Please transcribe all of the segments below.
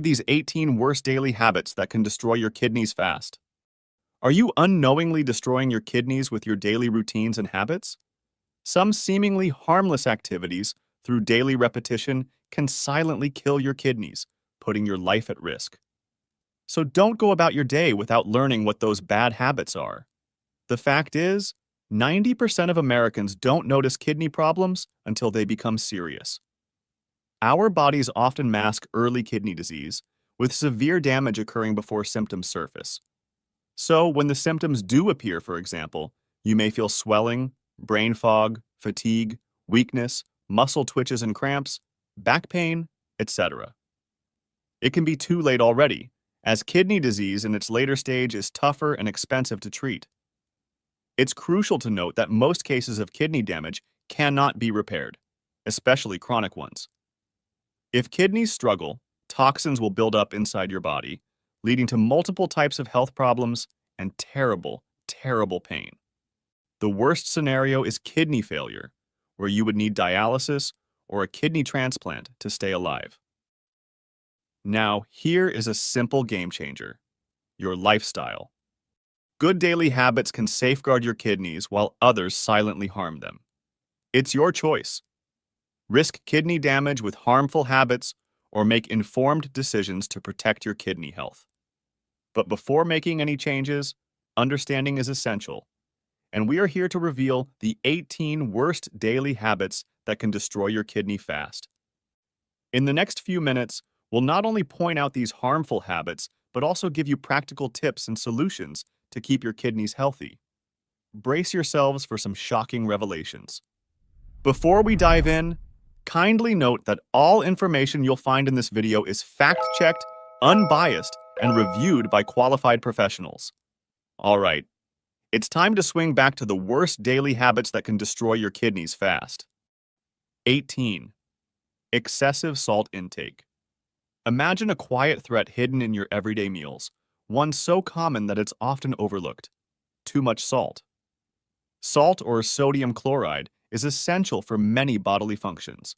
these 18 worst daily habits that can destroy your kidneys fast. Are you unknowingly destroying your kidneys with your daily routines and habits? Some seemingly harmless activities, through daily repetition, can silently kill your kidneys, putting your life at risk. So don't go about your day without learning what those bad habits are. The fact is, 90% of Americans don't notice kidney problems until they become serious. Our bodies often mask early kidney disease, with severe damage occurring before symptoms surface. So, when the symptoms do appear, for example, you may feel swelling, brain fog, fatigue, weakness, muscle twitches and cramps, back pain, etc. It can be too late already, as kidney disease in its later stage is tougher and expensive to treat. It's crucial to note that most cases of kidney damage cannot be repaired, especially chronic ones. If kidneys struggle, toxins will build up inside your body, leading to multiple types of health problems and terrible, terrible pain. The worst scenario is kidney failure, where you would need dialysis or a kidney transplant to stay alive. Now, here is a simple game changer: your lifestyle. Good daily habits can safeguard your kidneys while others silently harm them. It's your choice. Risk kidney damage with harmful habits or make informed decisions to protect your kidney health. But before making any changes, understanding is essential, and we are here to reveal the 18 worst daily habits that can destroy your kidney fast. In the next few minutes, we'll not only point out these harmful habits, but also give you practical tips and solutions to keep your kidneys healthy. Brace yourselves for some shocking revelations. Before we dive in, kindly note that all information you'll find in this video is fact-checked, unbiased, and reviewed by qualified professionals. All right, it's time to swing back to the worst daily habits that can destroy your kidneys fast. 18. Excessive salt intake. Imagine a quiet threat hidden in your everyday meals, one so common that it's often overlooked: too much salt. Salt, or sodium chloride, is essential for many bodily functions.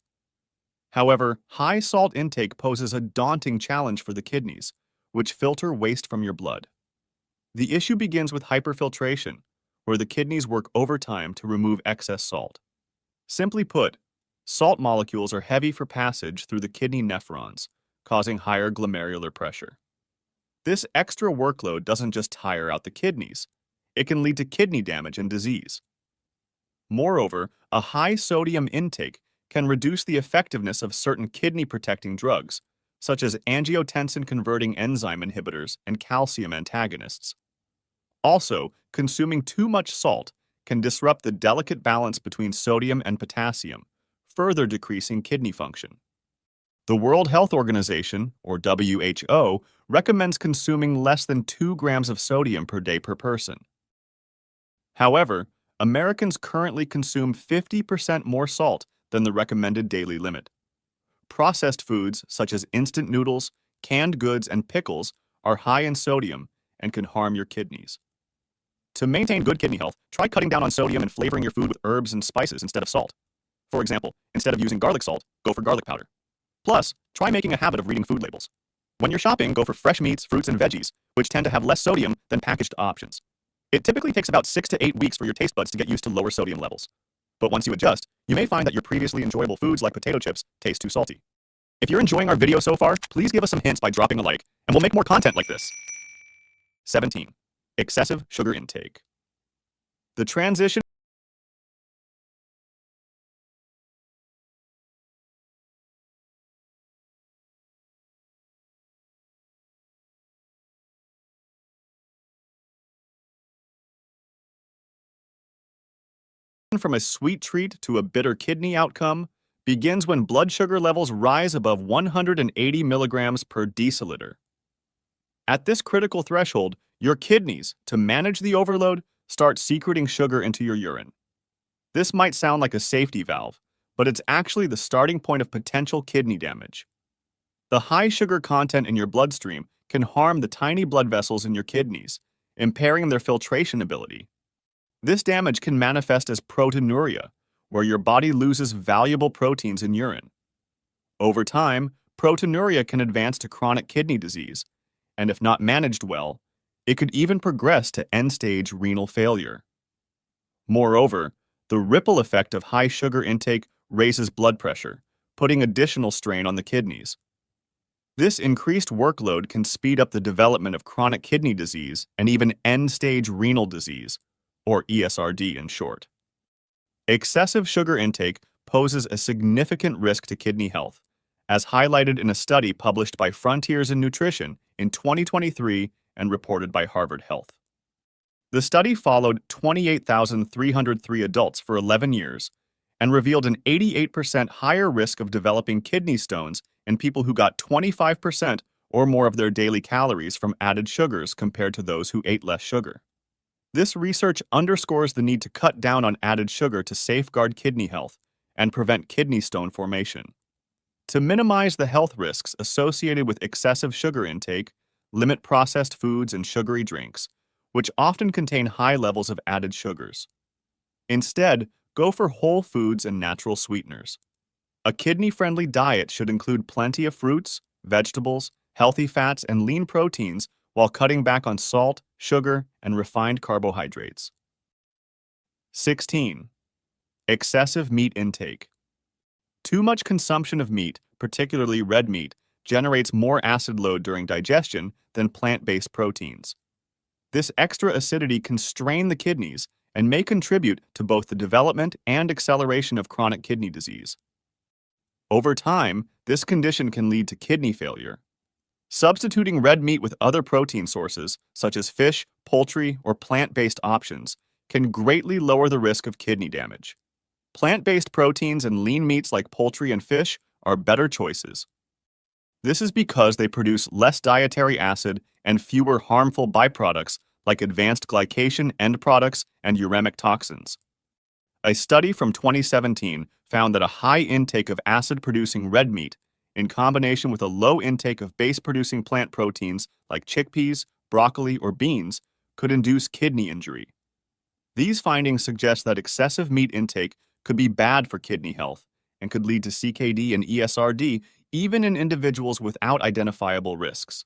However, high salt intake poses a daunting challenge for the kidneys, which filter waste from your blood. The issue begins with hyperfiltration, where the kidneys work overtime to remove excess salt. Simply put, salt molecules are heavy for passage through the kidney nephrons, causing higher glomerular pressure. This extra workload doesn't just tire out the kidneys, it can lead to kidney damage and disease. Moreover, a high sodium intake can reduce the effectiveness of certain kidney-protecting drugs, such as angiotensin-converting enzyme inhibitors and calcium antagonists. Also, consuming too much salt can disrupt the delicate balance between sodium and potassium, further decreasing kidney function. The World Health Organization, or WHO, recommends consuming less than 2 grams of sodium per day per person. However, Americans currently consume 50% more salt than the recommended daily limit. Processed foods such as instant noodles, canned goods, and pickles are high in sodium and can harm your kidneys. To maintain good kidney health, try cutting down on sodium and flavoring your food with herbs and spices instead of salt. For example, instead of using garlic salt, go for garlic powder. Plus, try making a habit of reading food labels. When you're shopping, go for fresh meats, fruits, and veggies, which tend to have less sodium than packaged options. It typically takes about 6 to 8 weeks for your taste buds to get used to lower sodium levels. But once you adjust, you may find that your previously enjoyable foods like potato chips taste too salty. If you're enjoying our video so far, please give us some hints by dropping a like, and we'll make more content like this. 17. Excessive sugar intake. The transition from a sweet treat to a bitter kidney outcome begins when blood sugar levels rise above 180 milligrams per deciliter. At this critical threshold, your kidneys, to manage the overload, start secreting sugar into your urine. This might sound like a safety valve, but it's actually the starting point of potential kidney damage. The high sugar content in your bloodstream can harm the tiny blood vessels in your kidneys, impairing their filtration ability. This damage can manifest as proteinuria, where your body loses valuable proteins in urine. Over time, Proteinuria can advance to chronic kidney disease, and if not managed well, it could even progress to end-stage renal failure. Moreover, the ripple effect of high sugar intake raises blood pressure, putting additional strain on the kidneys. This increased workload can speed up the development of chronic kidney disease and even end-stage renal disease, or ESRD in short. Excessive sugar intake poses a significant risk to kidney health, as highlighted in a study published by Frontiers in Nutrition in 2023 and reported by Harvard Health. The study followed 28,303 adults for 11 years and revealed an 88% higher risk of developing kidney stones in people who got 25% or more of their daily calories from added sugars compared to those who ate less sugar. This research underscores the need to cut down on added sugar to safeguard kidney health and prevent kidney stone formation. To minimize the health risks associated with excessive sugar intake, limit processed foods and sugary drinks, which often contain high levels of added sugars. Instead, go for whole foods and natural sweeteners. A kidney-friendly diet should include plenty of fruits, vegetables, healthy fats, and lean proteins while cutting back on salt, sugar, and refined carbohydrates. 16. Excessive meat intake. Too much consumption of meat, particularly red meat, generates more acid load during digestion than plant-based proteins. This extra acidity can strain the kidneys and may contribute to both the development and acceleration of chronic kidney disease. Over time, this condition can lead to kidney failure. Substituting red meat with other protein sources, such as fish, poultry, or plant-based options, can greatly lower the risk of kidney damage. Plant-based proteins and lean meats like poultry and fish are better choices. This is because they produce less dietary acid and fewer harmful byproducts like advanced glycation end products and uremic toxins. A study from 2017 found that a high intake of acid-producing red meat, in combination with a low intake of base-producing plant proteins like chickpeas, broccoli, or beans, could induce kidney injury. These findings suggest that excessive meat intake could be bad for kidney health and could lead to CKD and ESRD even in individuals without identifiable risks.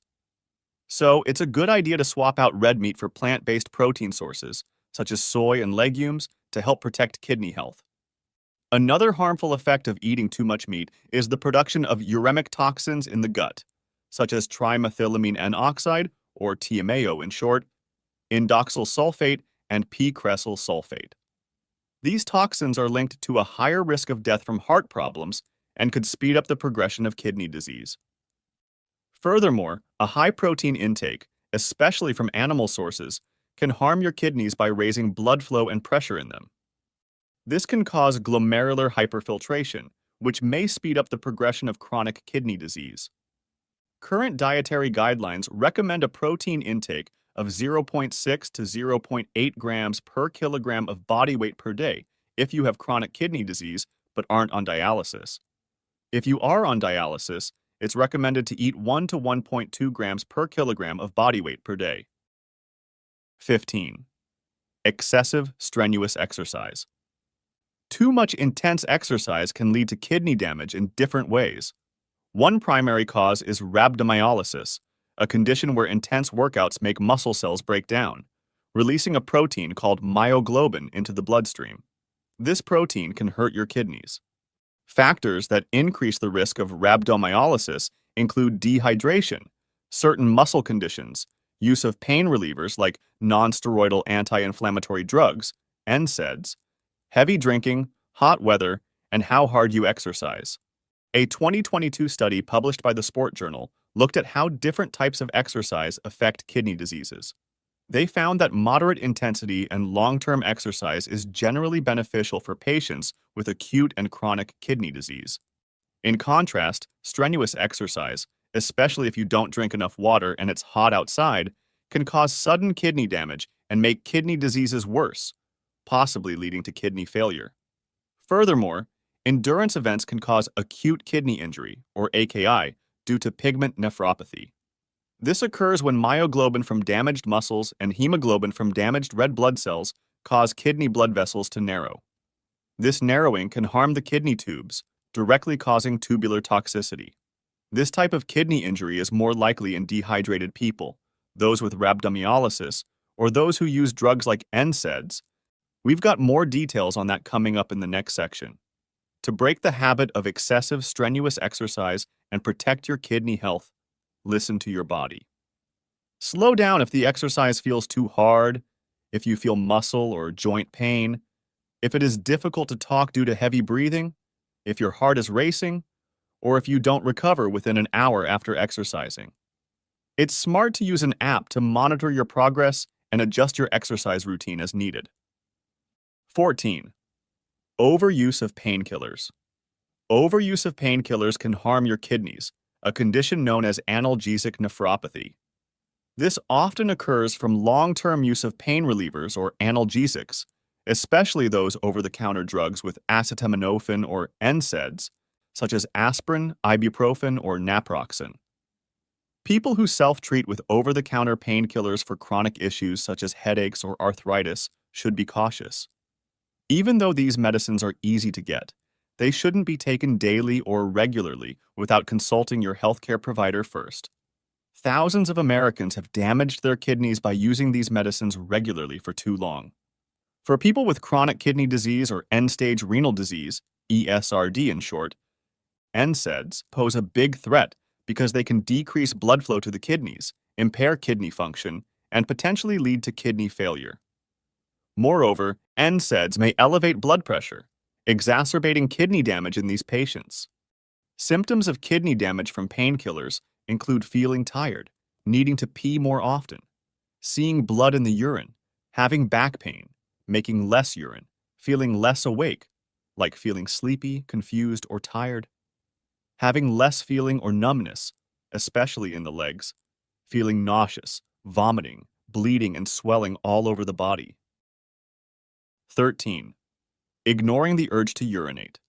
So, it's a good idea to swap out red meat for plant-based protein sources, such as soy and legumes, to help protect kidney health. Another harmful effect of eating too much meat is the production of uremic toxins in the gut, such as trimethylamine N-oxide, or TMAO in short, indoxyl sulfate, and p-cresyl sulfate. These toxins are linked to a higher risk of death from heart problems and could speed up the progression of kidney disease. Furthermore, a high protein intake, especially from animal sources, can harm your kidneys by raising blood flow and pressure in them. This can cause glomerular hyperfiltration, which may speed up the progression of chronic kidney disease. Current dietary guidelines recommend a protein intake of 0.6 to 0.8 grams per kilogram of body weight per day if you have chronic kidney disease but aren't on dialysis. If you are on dialysis, it's recommended to eat 1 to 1.2 grams per kilogram of body weight per day. 15. Excessive strenuous exercise. Too much intense exercise can lead to kidney damage in different ways. One primary cause is rhabdomyolysis, a condition where intense workouts make muscle cells break down, releasing a protein called myoglobin into the bloodstream. This protein can hurt your kidneys. Factors that increase the risk of rhabdomyolysis include dehydration, certain muscle conditions, use of pain relievers like nonsteroidal anti-inflammatory drugs, NSAIDs, heavy drinking, hot weather, and how hard you exercise. A 2022 study published by the Sport Journal looked at how different types of exercise affect kidney diseases. They found that moderate intensity and long-term exercise is generally beneficial for patients with acute and chronic kidney disease. In contrast, strenuous exercise, especially if you don't drink enough water and it's hot outside, can cause sudden kidney damage and make kidney diseases worse, possibly leading to kidney failure. Furthermore, endurance events can cause acute kidney injury, or AKI, due to pigment nephropathy. This occurs when myoglobin from damaged muscles and hemoglobin from damaged red blood cells cause kidney blood vessels to narrow. This narrowing can harm the kidney tubes, directly causing tubular toxicity. This type of kidney injury is more likely in dehydrated people, those with rhabdomyolysis, or those who use drugs like NSAIDs. We've got more details on that coming up in the next section. To break the habit of excessive strenuous exercise and protect your kidney health, listen to your body. Slow down if the exercise feels too hard, if you feel muscle or joint pain, if it is difficult to talk due to heavy breathing, if your heart is racing, or if you don't recover within an hour after exercising. It's smart to use an app to monitor your progress and adjust your exercise routine as needed. 14. Overuse of painkillers. Overuse of painkillers can harm your kidneys, a condition known as analgesic nephropathy. This often occurs from long-term use of pain relievers or analgesics, especially those over-the-counter drugs with acetaminophen or NSAIDs, such as aspirin, ibuprofen, or naproxen. People who self-treat with over-the-counter painkillers for chronic issues such as headaches or arthritis should be cautious. Even though these medicines are easy to get, they shouldn't be taken daily or regularly without consulting your healthcare provider first. Thousands of Americans have damaged their kidneys by using these medicines regularly for too long. For people with chronic kidney disease or end-stage renal disease, ESRD in short, NSAIDs pose a big threat because they can decrease blood flow to the kidneys, impair kidney function, and potentially lead to kidney failure. Moreover, NSAIDs may elevate blood pressure, exacerbating kidney damage in these patients. Symptoms of kidney damage from painkillers include feeling tired, needing to pee more often, seeing blood in the urine, having back pain, making less urine, feeling less awake, like feeling sleepy, confused, or tired, having less feeling or numbness, especially in the legs, feeling nauseous, vomiting, bleeding, and swelling all over the body. 13. Ignoring the urge to urinate.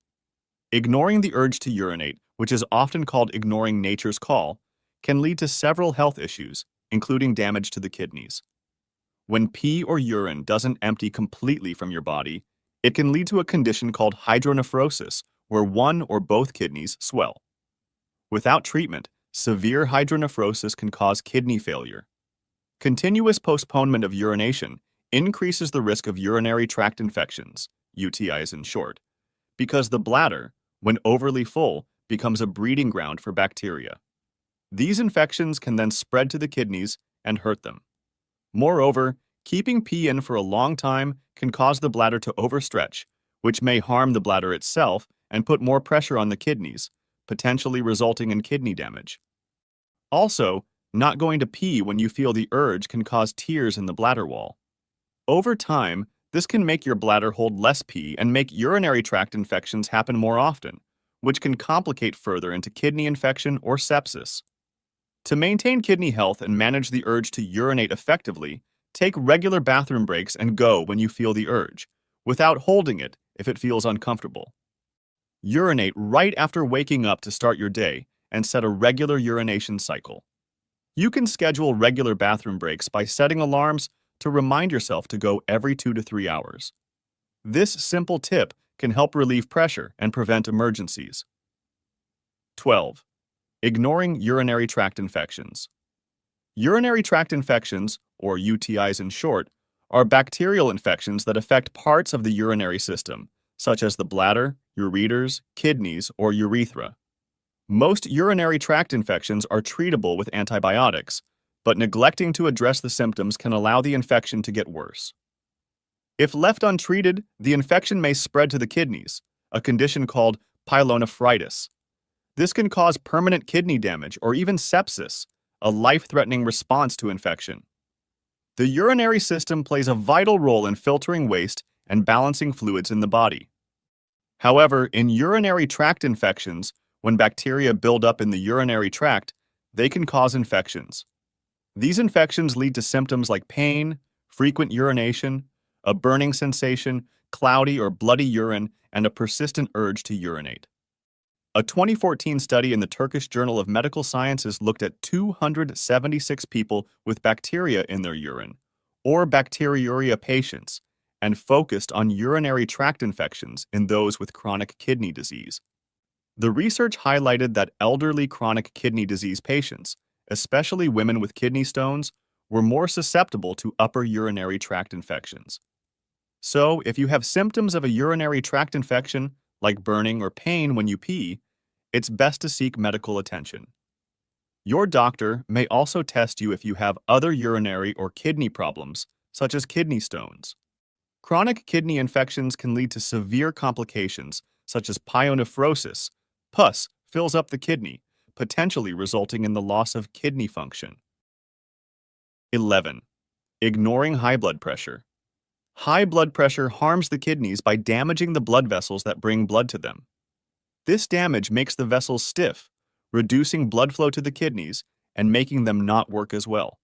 Ignoring the urge to urinate, which is often called ignoring nature's call, can lead to several health issues, including damage to the kidneys. When pee or urine doesn't empty completely from your body, it can lead to a condition called hydronephrosis, where one or both kidneys swell. Without treatment, severe hydronephrosis can cause kidney failure. Continuous postponement of urination increases the risk of urinary tract infections, UTIs in short, because the bladder, when overly full, becomes a breeding ground for bacteria. These infections can then spread to the kidneys and hurt them. Moreover, keeping pee in for a long time can cause the bladder to overstretch, which may harm the bladder itself and put more pressure on the kidneys, potentially resulting in kidney damage. Also, not going to pee when you feel the urge can cause tears in the bladder wall. Over time, this can make your bladder hold less pee and make urinary tract infections happen more often, which can complicate further into kidney infection or sepsis. To maintain kidney health and manage the urge to urinate effectively, take regular bathroom breaks and go when you feel the urge, without holding it if it feels uncomfortable. Urinate right after waking up to start your day and set a regular urination cycle. You can schedule regular bathroom breaks by setting alarms to remind yourself to go every 2 to 3 hours. This simple tip can help relieve pressure and prevent emergencies. 12. Ignoring urinary tract infections. Urinary tract infections, or UTIs in short, are bacterial infections that affect parts of the urinary system, such as the bladder, ureters, kidneys, or urethra. Most urinary tract infections are treatable with antibiotics, but neglecting to address the symptoms can allow the infection to get worse. If left untreated, the infection may spread to the kidneys, a condition called pyelonephritis. This can cause permanent kidney damage or even sepsis, a life-threatening response to infection. The urinary system plays a vital role in filtering waste and balancing fluids in the body. However, in urinary tract infections, when bacteria build up in the urinary tract, they can cause infections. These infections lead to symptoms like pain, frequent urination, a burning sensation, cloudy or bloody urine, and a persistent urge to urinate. A 2014 study in the Turkish Journal of Medical Sciences looked at 276 people with bacteria in their urine, or Proteinuria patients, and focused on urinary tract infections in those with chronic kidney disease. The research highlighted that elderly chronic kidney disease patients, especially women with kidney stones, were more susceptible to upper urinary tract infections. So, if you have symptoms of a urinary tract infection, like burning or pain when you pee, it's best to seek medical attention. Your doctor may also test you if you have other urinary or kidney problems, such as kidney stones. Chronic kidney infections can lead to severe complications, such as pyonephrosis. Pus fills up the kidney, potentially resulting in the loss of kidney function. 11. Ignoring high blood pressure. High blood pressure harms the kidneys by damaging the blood vessels that bring blood to them. This damage makes the vessels stiff, reducing blood flow to the kidneys and making them not work as well.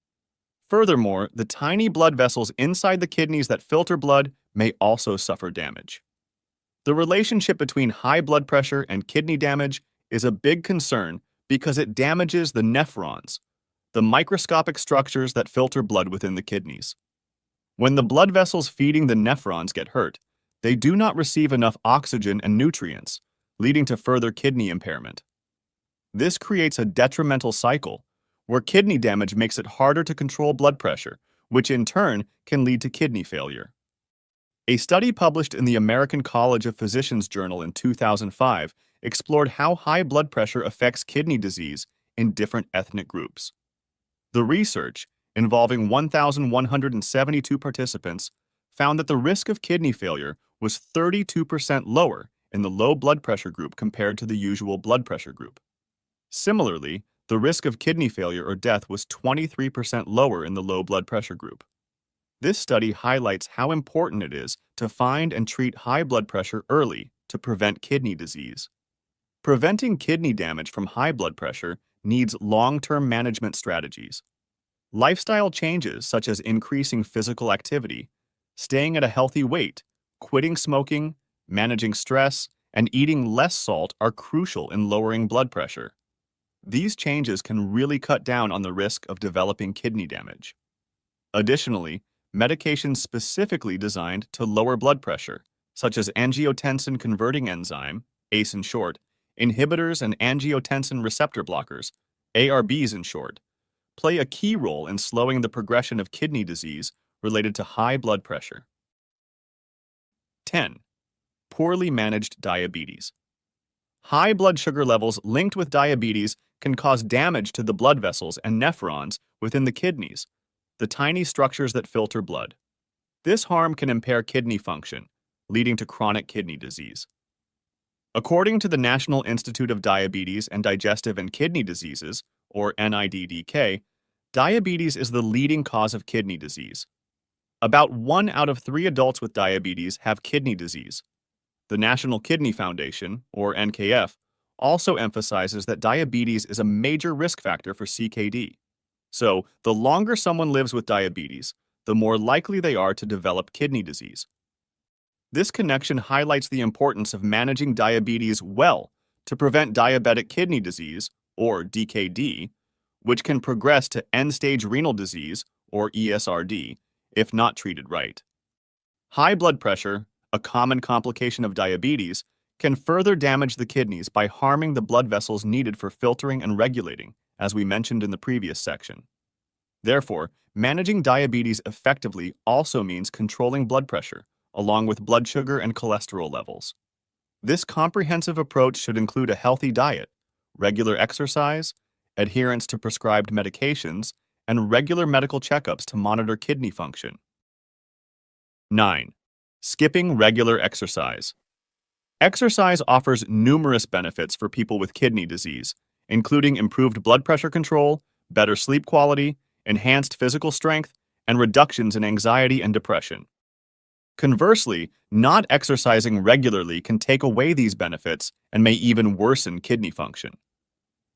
Furthermore, the tiny blood vessels inside the kidneys that filter blood may also suffer damage. The relationship between high blood pressure and kidney damage is a big concern because it damages the nephrons, the microscopic structures that filter blood within the kidneys. When the blood vessels feeding the nephrons get hurt, they do not receive enough oxygen and nutrients, leading to further kidney impairment. This creates a detrimental cycle, where kidney damage makes it harder to control blood pressure, which in turn can lead to kidney failure. A study published in the American College of Physicians Journal in 2005 explored how high blood pressure affects kidney disease in different ethnic groups. The research, involving 1,172 participants, found that the risk of kidney failure was 32% lower in the low blood pressure group compared to the usual blood pressure group. Similarly, the risk of kidney failure or death was 23% lower in the low blood pressure group. This study highlights how important it is to find and treat high blood pressure early to prevent kidney disease. Preventing kidney damage from high blood pressure needs long-term management strategies. Lifestyle changes such as increasing physical activity, staying at a healthy weight, quitting smoking, managing stress, and eating less salt are crucial in lowering blood pressure. These changes can really cut down on the risk of developing kidney damage. Additionally, medications specifically designed to lower blood pressure, such as angiotensin-converting enzyme, ACE in short, inhibitors and angiotensin receptor blockers, ARBs in short, play a key role in slowing the progression of kidney disease related to high blood pressure. 10. Poorly managed diabetes. High blood sugar levels linked with diabetes can cause damage to the blood vessels and nephrons within the kidneys, the tiny structures that filter blood. This harm can impair kidney function, leading to chronic kidney disease. According to the National Institute of Diabetes and Digestive and Kidney Diseases, or NIDDK, diabetes is the leading cause of kidney disease. About 1 out of 3 adults with diabetes have kidney disease. The National Kidney Foundation, or NKF, also emphasizes that diabetes is a major risk factor for CKD. So, the longer someone lives with diabetes, the more likely they are to develop kidney disease. This connection highlights the importance of managing diabetes well to prevent diabetic kidney disease, or DKD, which can progress to end-stage renal disease, or ESRD, if not treated right. High blood pressure, a common complication of diabetes, can further damage the kidneys by harming the blood vessels needed for filtering and regulating, as we mentioned in the previous section. Therefore, managing diabetes effectively also means controlling blood pressure, along with blood sugar and cholesterol levels. This comprehensive approach should include a healthy diet, regular exercise, adherence to prescribed medications, and regular medical checkups to monitor kidney function. 9. Skipping regular exercise. Exercise offers numerous benefits for people with kidney disease, including improved blood pressure control, better sleep quality, enhanced physical strength, and reductions in anxiety and depression. Conversely, not exercising regularly can take away these benefits and may even worsen kidney function.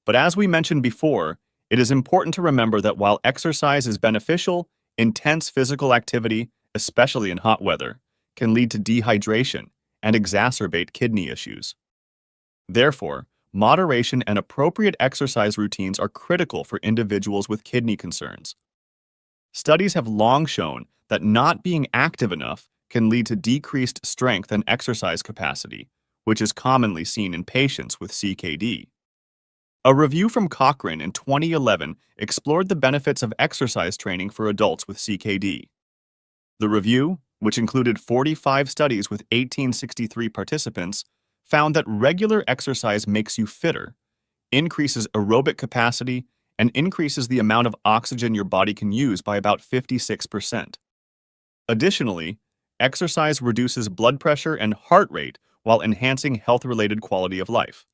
But as we mentioned before, it is important to remember that while exercise is beneficial, intense physical activity, especially in hot weather, can lead to dehydration and exacerbate kidney issues. Therefore, moderation and appropriate exercise routines are critical for individuals with kidney concerns. Studies have long shown that not being active enough can lead to decreased strength and exercise capacity, which is commonly seen in patients with CKD. A review from Cochrane in 2011 explored the benefits of exercise training for adults with CKD. The review, which included 45 studies with 1,863 participants, found that regular exercise makes you fitter, increases aerobic capacity, and increases the amount of oxygen your body can use by about 56%. Additionally, exercise reduces blood pressure and heart rate while enhancing health-related quality of life.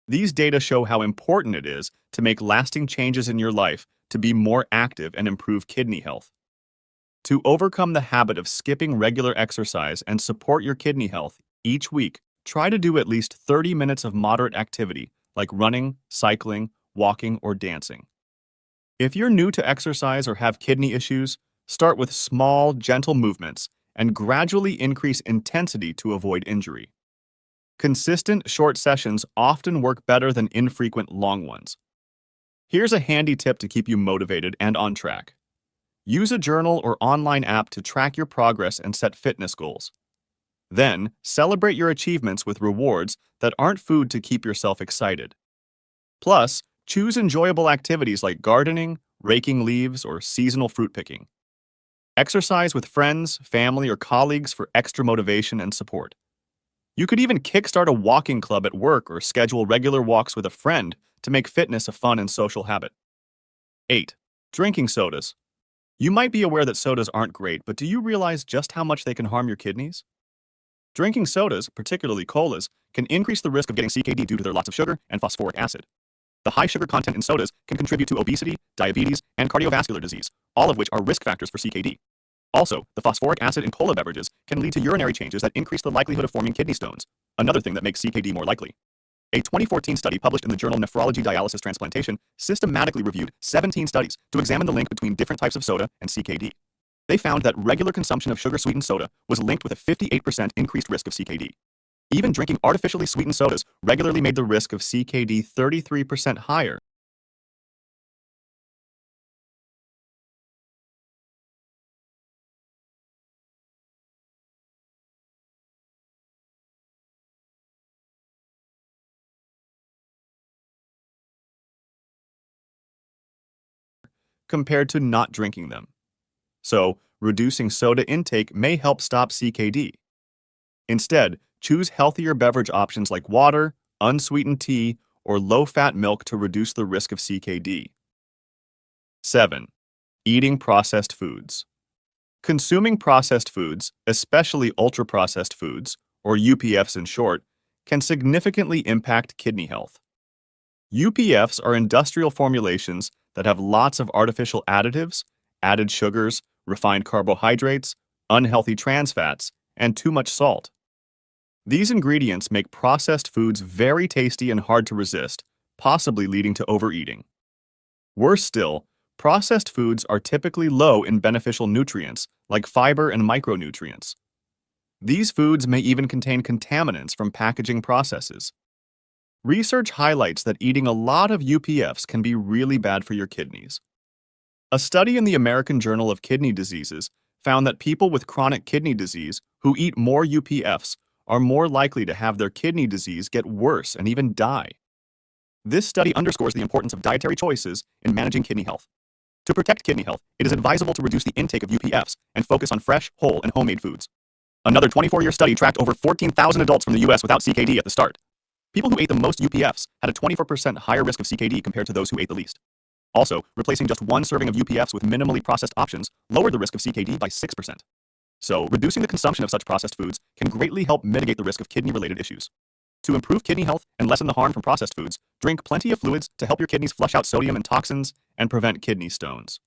These data show how important it is to make lasting changes in your life to be more active and improve kidney health. To overcome the habit of skipping regular exercise and support your kidney health, each week, try to do at least 30 minutes of moderate activity, like running, cycling, walking, or dancing. If you're new to exercise or have kidney issues, start with small, gentle movements and gradually increase intensity to avoid injury. Consistent, short sessions often work better than infrequent, long ones. Here's a handy tip to keep you motivated and on track. Use a journal or online app to track your progress and set fitness goals. Then, celebrate your achievements with rewards that aren't food to keep yourself excited. Plus, choose enjoyable activities like gardening, raking leaves, or seasonal fruit picking. Exercise with friends, family, or colleagues for extra motivation and support. You could even kickstart a walking club at work or schedule regular walks with a friend to make fitness a fun and social habit. 8. Drinking sodas. You might be aware that sodas aren't great, but do you realize just how much they can harm your kidneys? Drinking sodas, particularly colas, can increase the risk of getting CKD due to their lots of sugar and phosphoric acid. The high sugar content in sodas can contribute to obesity, diabetes, and cardiovascular disease, all of which are risk factors for CKD. Also, the phosphoric acid in cola beverages can lead to urinary changes that increase the likelihood of forming kidney stones, another thing that makes CKD more likely. A 2014 study published in the journal Nephrology Dialysis Transplantation systematically reviewed 17 studies to examine the link between different types of soda and CKD. They found that regular consumption of sugar-sweetened soda was linked with a 58% increased risk of CKD. Even drinking artificially sweetened sodas regularly made the risk of CKD 33% higher. Compared to not drinking them. So, reducing soda intake may help stop CKD. Instead, choose healthier beverage options like water, unsweetened tea, or low-fat milk to reduce the risk of CKD. 7. Eating processed foods. Consuming processed foods, especially ultra-processed foods, or UPFs in short, can significantly impact kidney health. UPFs are industrial formulations that have lots of artificial additives, added sugars, refined carbohydrates, unhealthy trans fats, and too much salt. These ingredients make processed foods very tasty and hard to resist, possibly leading to overeating. Worse still, processed foods are typically low in beneficial nutrients like fiber and micronutrients. These foods may even contain contaminants from packaging processes. Research highlights that eating a lot of UPFs can be really bad for your kidneys. A study in the American Journal of Kidney Diseases found that people with chronic kidney disease who eat more UPFs are more likely to have their kidney disease get worse and even die. This study underscores the importance of dietary choices in managing kidney health. To protect kidney health, it is advisable to reduce the intake of UPFs and focus on fresh, whole, and homemade foods. Another 24-year study tracked over 14,000 adults from the US without CKD at the start. People who ate the most UPFs had a 24% higher risk of CKD compared to those who ate the least. Also, replacing just one serving of UPFs with minimally processed options lowered the risk of CKD by 6%. So, reducing the consumption of such processed foods can greatly help mitigate the risk of kidney-related issues. To improve kidney health and lessen the harm from processed foods, drink plenty of fluids to help your kidneys flush out sodium and toxins and prevent kidney stones.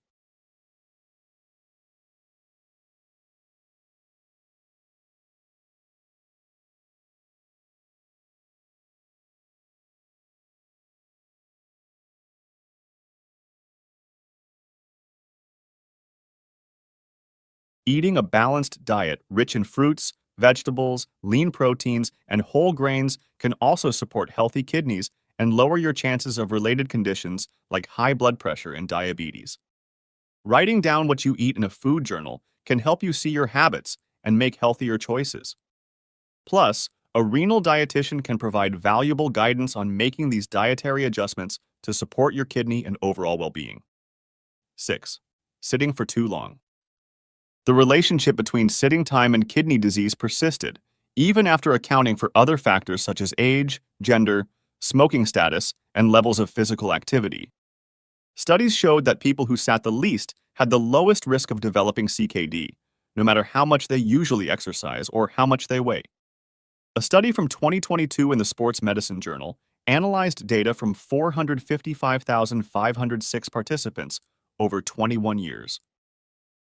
Eating a balanced diet rich in fruits, vegetables, lean proteins, and whole grains can also support healthy kidneys and lower your chances of related conditions like high blood pressure and diabetes. Writing down what you eat in a food journal can help you see your habits and make healthier choices. Plus, A renal dietitian can provide valuable guidance on making these dietary adjustments to support your kidney and overall well-being. 6. Sitting for too long. The relationship between sitting time and kidney disease persisted, even after accounting for other factors such as age, gender, smoking status, and levels of physical activity. Studies showed that people who sat the least had the lowest risk of developing CKD, no matter how much they usually exercise or how much they weigh. A study from 2022 in the Sports Medicine Journal analyzed data from 455,506 participants over 21 years.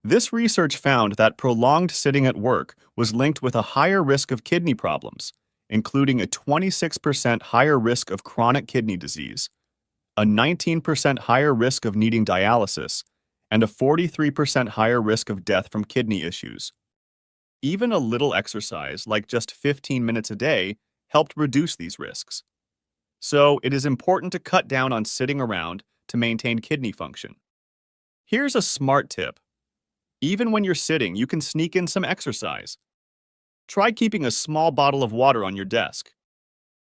This research found that prolonged sitting at work was linked with a higher risk of kidney problems, including a 26% higher risk of chronic kidney disease, a 19% higher risk of needing dialysis, and a 43% higher risk of death from kidney issues. Even a little exercise, like just 15 minutes a day, helped reduce these risks. So it is important to cut down on sitting around to maintain kidney function. Here's a smart tip. Even when you're sitting, you can sneak in some exercise. Try keeping a small bottle of water on your desk.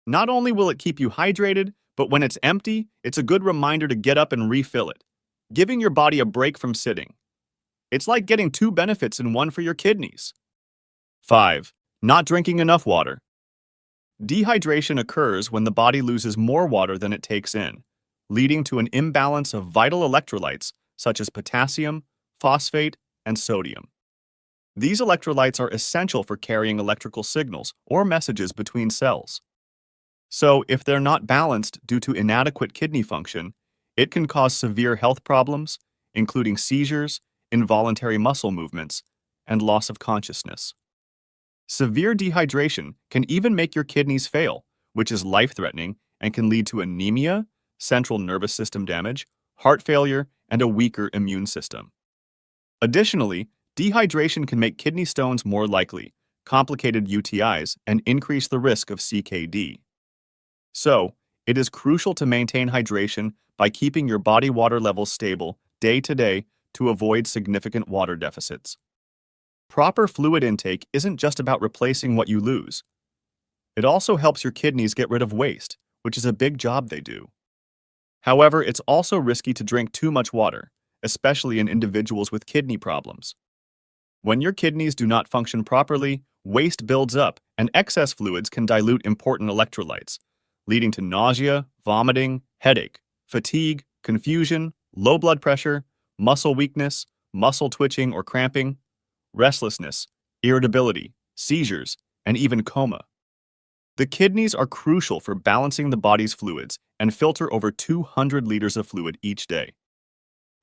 Not only will it keep you hydrated, but when it's empty, it's a good reminder to get up and refill it, giving your body a break from sitting. It's like getting two benefits in one for your kidneys. 5. Not drinking enough water. Dehydration occurs when the body loses more water than it takes in, leading to an imbalance of vital electrolytes such as potassium, phosphate, and sodium. These electrolytes are essential for carrying electrical signals or messages between cells. So, if they're not balanced due to inadequate kidney function, it can cause severe health problems, including seizures, involuntary muscle movements, and loss of consciousness. Severe dehydration can even make your kidneys fail, which is life-threatening and can lead to anemia, central nervous system damage, heart failure, and a weaker immune system. Additionally, dehydration can make kidney stones more likely, complicated UTIs, and increase the risk of CKD. So, it is crucial to maintain hydration by keeping your body water levels stable day to day to avoid significant water deficits. Proper fluid intake isn't just about replacing what you lose. It also helps your kidneys get rid of waste, which is a big job they do. However, it's also risky to drink too much water, especially in individuals with kidney problems. When your kidneys do not function properly, waste builds up and excess fluids can dilute important electrolytes, leading to nausea, vomiting, headache, fatigue, confusion, low blood pressure, muscle weakness, muscle twitching or cramping, restlessness, irritability, seizures, and even coma. The kidneys are crucial for balancing the body's fluids and filter over 200 liters of fluid each day.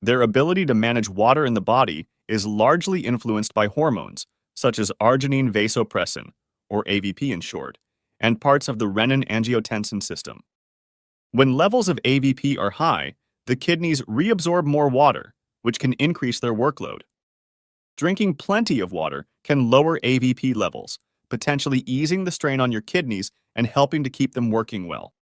Their ability to manage water in the body is largely influenced by hormones, such as arginine vasopressin, or AVP in short, and parts of the renin-angiotensin system. When levels of AVP are high, the kidneys reabsorb more water, which can increase their workload. Drinking plenty of water can lower AVP levels, potentially easing the strain on your kidneys and helping to keep them working well.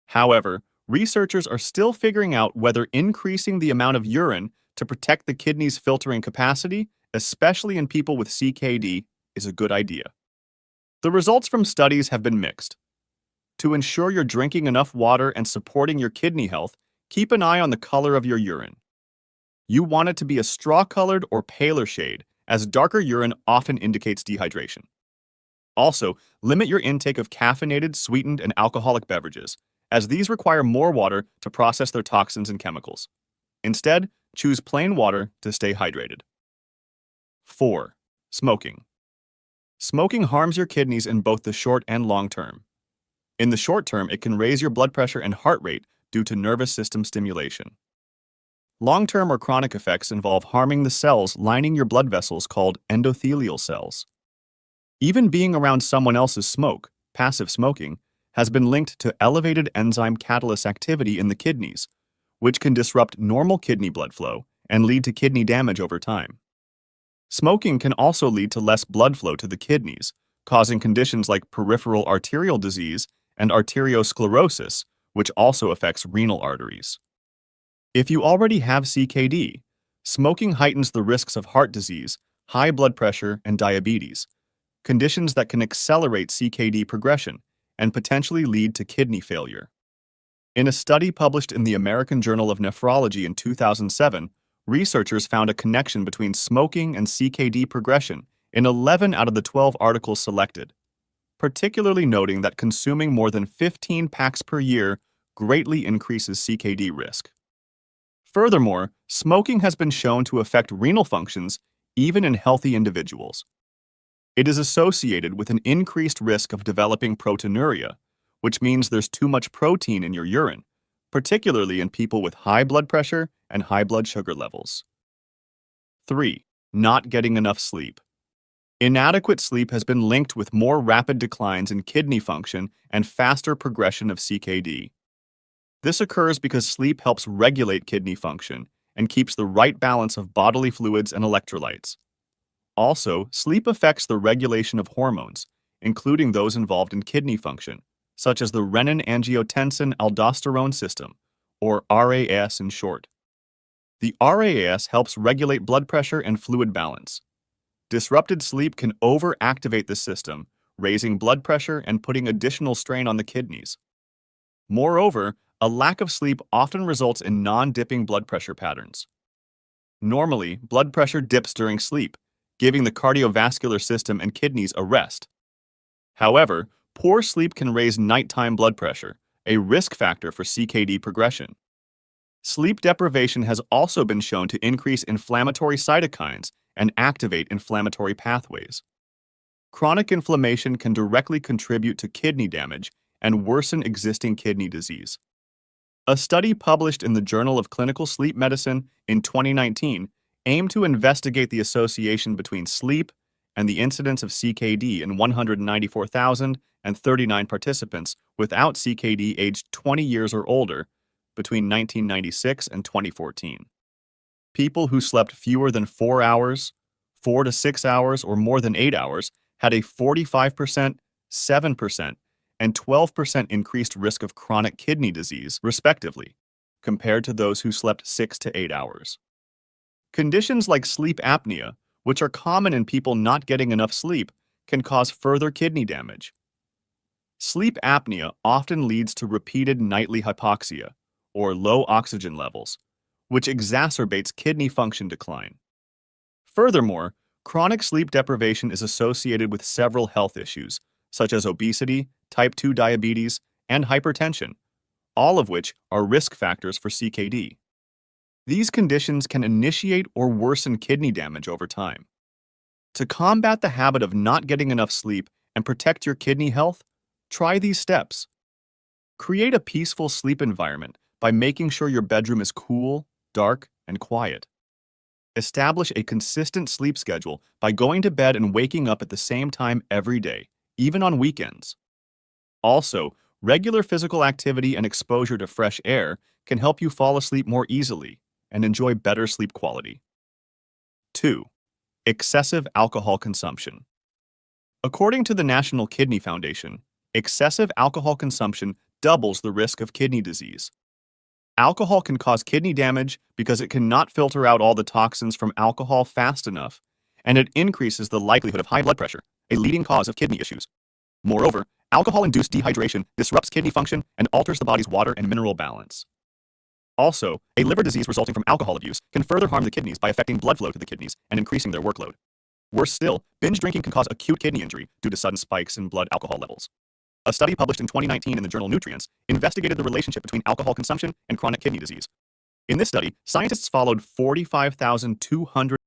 However, researchers are still figuring out whether increasing the amount of urine to protect the kidney's filtering capacity, especially in people with CKD, is a good idea. The results from studies have been mixed. To ensure you're drinking enough water and supporting your kidney health, keep an eye on the color of your urine. You want it to be a straw-colored or paler shade, as darker urine often indicates dehydration. Also, limit your intake of caffeinated, sweetened, and alcoholic beverages, as these require more water to process their toxins and chemicals. Instead, choose plain water to stay hydrated. 4. Smoking. Smoking harms your kidneys in both the short and long term. In the short term, it can raise your blood pressure and heart rate due to nervous system stimulation. Long-term or chronic effects involve harming the cells lining your blood vessels called endothelial cells. Even being around someone else's smoke, passive smoking, has been linked to elevated enzyme catalyst activity in the kidneys, which can disrupt normal kidney blood flow and lead to kidney damage over time. Smoking can also lead to less blood flow to the kidneys, causing conditions like peripheral arterial disease and arteriosclerosis, which also affects renal arteries. If you already have CKD, smoking heightens the risks of heart disease, high blood pressure, and diabetes, conditions that can accelerate CKD progression and potentially lead to kidney failure. In a study published in the American Journal of Nephrology in 2007, researchers found a connection between smoking and CKD progression in 11 out of the 12 articles selected, particularly noting that consuming more than 15 packs per year greatly increases CKD risk. Furthermore, smoking has been shown to affect renal functions even in healthy individuals. It is associated with an increased risk of developing proteinuria, which means there's too much protein in your urine, particularly in people with high blood pressure and high blood sugar levels. 3. Not getting enough sleep. Inadequate sleep has been linked with more rapid declines in kidney function and faster progression of CKD. This occurs because sleep helps regulate kidney function and keeps the right balance of bodily fluids and electrolytes. Also, sleep affects the regulation of hormones, including those involved in kidney function, such as the renin-angiotensin-aldosterone system, or RAS in short. The RAS helps regulate blood pressure and fluid balance. Disrupted sleep can overactivate the system, raising blood pressure and putting additional strain on the kidneys. Moreover, a lack of sleep often results in non-dipping blood pressure patterns. Normally, blood pressure dips during sleep, giving the cardiovascular system and kidneys a rest. However, poor sleep can raise nighttime blood pressure, a risk factor for CKD progression. Sleep deprivation has also been shown to increase inflammatory cytokines and activate inflammatory pathways. Chronic inflammation can directly contribute to kidney damage and worsen existing kidney disease. A study published in the Journal of Clinical Sleep Medicine in 2019 aimed to investigate the association between sleep and the incidence of CKD in 194,039 participants without CKD aged 20 years or older between 1996 and 2014. People who slept fewer than 4 hours, 4 to 6 hours, or more than 8 hours had a 45%, 7%, and 12% increased risk of chronic kidney disease, respectively, compared to those who slept 6 to 8 hours. Conditions like sleep apnea, which are common in people not getting enough sleep, can cause further kidney damage. Sleep apnea often leads to repeated nightly hypoxia, or low oxygen levels, which exacerbates kidney function decline. Furthermore, chronic sleep deprivation is associated with several health issues, such as obesity, type 2 diabetes, and hypertension, all of which are risk factors for CKD. These conditions can initiate or worsen kidney damage over time. To combat the habit of not getting enough sleep and protect your kidney health, try these steps. Create a peaceful sleep environment by making sure your bedroom is cool, dark, and quiet. Establish a consistent sleep schedule by going to bed and waking up at the same time every day, even on weekends. Also, regular physical activity and exposure to fresh air can help you fall asleep more easily and enjoy better sleep quality. 2. Excessive alcohol consumption. According to the National Kidney Foundation, excessive alcohol consumption doubles the risk of kidney disease. Alcohol can cause kidney damage because it cannot filter out all the toxins from alcohol fast enough, and it increases the likelihood of high blood pressure, a leading cause of kidney issues. Moreover, alcohol-induced dehydration disrupts kidney function and alters the body's water and mineral balance. Also, a liver disease resulting from alcohol abuse can further harm the kidneys by affecting blood flow to the kidneys and increasing their workload. Worse still, binge drinking can cause acute kidney injury due to sudden spikes in blood alcohol levels. A study published in 2019 in the journal Nutrients investigated the relationship between alcohol consumption and chronic kidney disease. In this study, scientists followed 45,200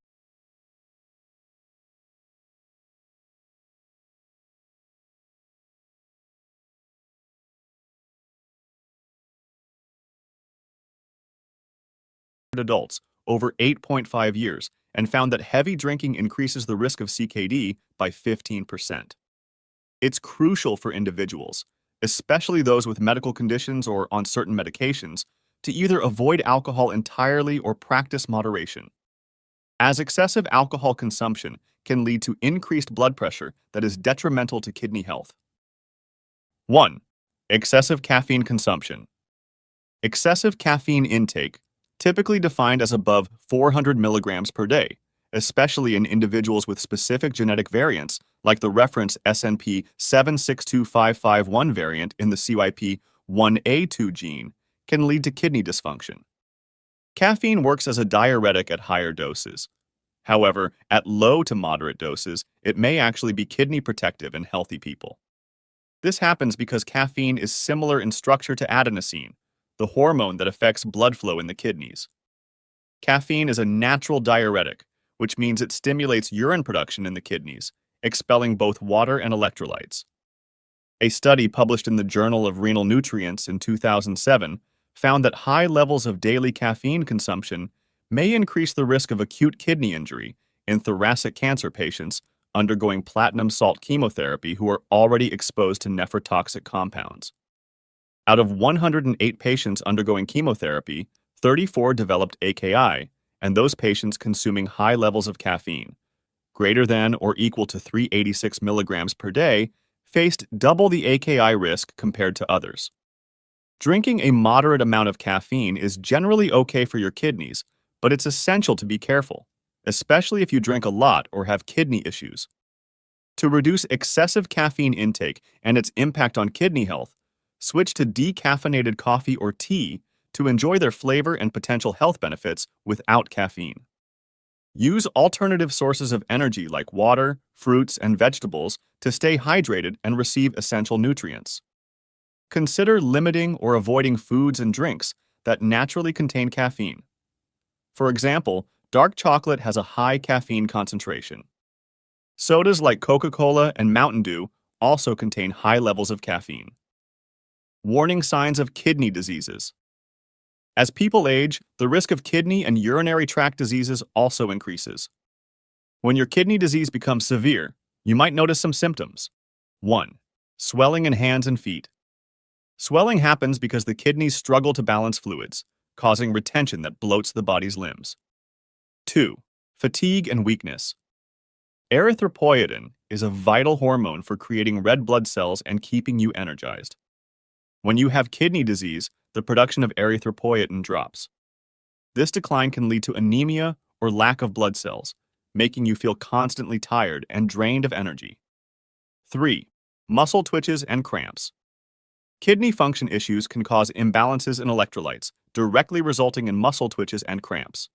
adults over 8.5 years and found that heavy drinking increases the risk of CKD by 15%. It's crucial for individuals, especially those with medical conditions or on certain medications, to either avoid alcohol entirely or practice moderation, as excessive alcohol consumption can lead to increased blood pressure that is detrimental to kidney health. 1. Excessive caffeine consumption. Excessive caffeine intake, typically defined as above 400 milligrams per day, especially in individuals with specific genetic variants like the reference SNP 762551 variant in the CYP1A2 gene, can lead to kidney dysfunction. Caffeine works as a diuretic at higher doses. However, at low to moderate doses, it may actually be kidney protective in healthy people. This happens because caffeine is similar in structure to adenosine, the hormone that affects blood flow in the kidneys. Caffeine is a natural diuretic, which means it stimulates urine production in the kidneys, expelling both water and electrolytes. A study published in the Journal of Renal Nutrients in 2007 found that high levels of daily caffeine consumption may increase the risk of acute kidney injury in thoracic cancer patients undergoing platinum salt chemotherapy who are already exposed to nephrotoxic compounds. Out of 108 patients undergoing chemotherapy, 34 developed AKI, and those patients consuming high levels of caffeine, greater than or equal to 386 milligrams per day, faced double the AKI risk compared to others. Drinking a moderate amount of caffeine is generally okay for your kidneys, but it's essential to be careful, especially if you drink a lot or have kidney issues. To reduce excessive caffeine intake and its impact on kidney health, switch to decaffeinated coffee or tea to enjoy their flavor and potential health benefits without caffeine. Use alternative sources of energy like water, fruits, and vegetables to stay hydrated and receive essential nutrients. Consider limiting or avoiding foods and drinks that naturally contain caffeine. For example, dark chocolate has a high caffeine concentration. Sodas like Coca-Cola and Mountain Dew also contain high levels of caffeine. Warning signs of kidney diseases. As people age, the risk of kidney and urinary tract diseases also increases. When your kidney disease becomes severe, you might notice some symptoms. 1. Swelling in hands and feet. Swelling happens because the kidneys struggle to balance fluids, causing retention that bloats the body's limbs. 2. Fatigue and weakness. Erythropoetin is a vital hormone for creating red blood cells and keeping you energized. When you have kidney disease, the production of erythropoetin drops. This decline can lead to anemia or lack of blood cells, making you feel constantly tired and drained of energy. 3. Muscle twitches and cramps. Kidney function issues can cause imbalances in electrolytes, directly resulting in muscle twitches and cramps.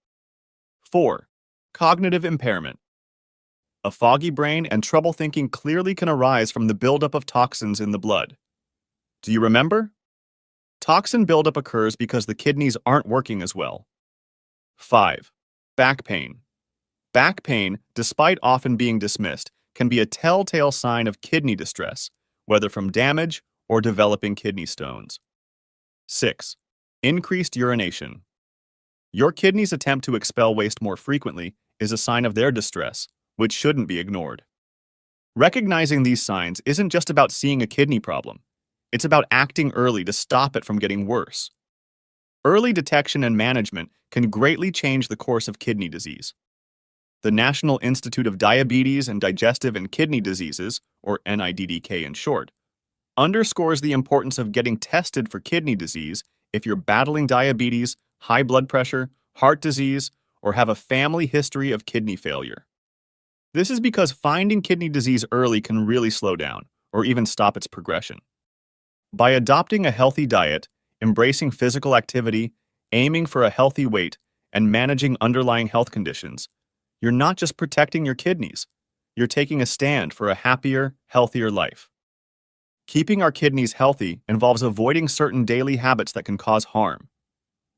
4. Cognitive impairment. A foggy brain and trouble thinking clearly can arise from the buildup of toxins in the blood. Do you remember? Toxin buildup occurs because the kidneys aren't working as well. 5. Back pain. Back pain, despite often being dismissed, can be a telltale sign of kidney distress, whether from damage or developing kidney stones. 6. Increased urination. Your kidneys' attempt to expel waste more frequently is a sign of their distress, which shouldn't be ignored. Recognizing these signs isn't just about seeing a kidney problem. It's about acting early to stop it from getting worse. Early detection and management can greatly change the course of kidney disease. The National Institute of Diabetes and Digestive and Kidney Diseases, or NIDDK in short, underscores the importance of getting tested for kidney disease if you're battling diabetes, high blood pressure, heart disease, or have a family history of kidney failure. This is because finding kidney disease early can really slow down, or even stop its progression. By adopting a healthy diet, embracing physical activity, aiming for a healthy weight, and managing underlying health conditions, you're not just protecting your kidneys, you're taking a stand for a happier, healthier life. Keeping our kidneys healthy involves avoiding certain daily habits that can cause harm.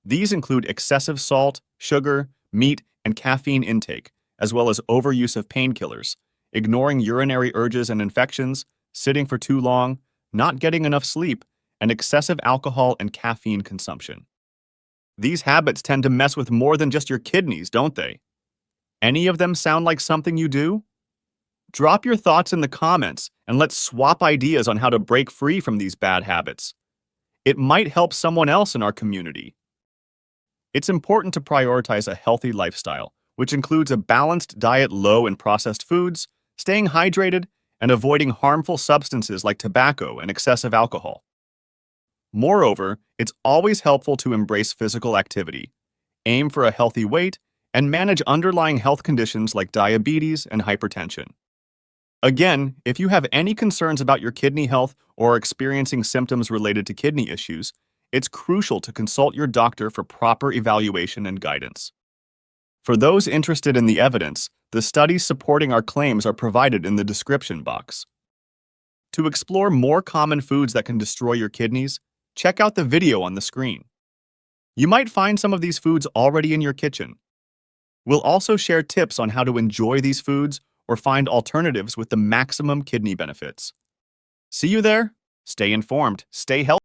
These include excessive salt, sugar, meat, and caffeine intake, as well as overuse of painkillers, ignoring urinary urges and infections, sitting for too long, not getting enough sleep, and excessive alcohol and caffeine consumption. These habits tend to mess with more than just your kidneys, don't they? Any of them sound like something you do? Drop your thoughts in the comments and let's swap ideas on how to break free from these bad habits. It might help someone else in our community. It's important to prioritize a healthy lifestyle, which includes a balanced diet low in processed foods, staying hydrated, and avoiding harmful substances like tobacco and excessive alcohol. Moreover, it's always helpful to embrace physical activity, aim for a healthy weight, and manage underlying health conditions like diabetes and hypertension. Again, if you have any concerns about your kidney health or are experiencing symptoms related to kidney issues, it's crucial to consult your doctor for proper evaluation and guidance. For those interested in the evidence, the studies supporting our claims are provided in the description box. To explore more common foods that can destroy your kidneys, check out the video on the screen. You might find some of these foods already in your kitchen. We'll also share tips on how to enjoy these foods or find alternatives with the maximum kidney benefits. See you there. Stay informed, stay healthy.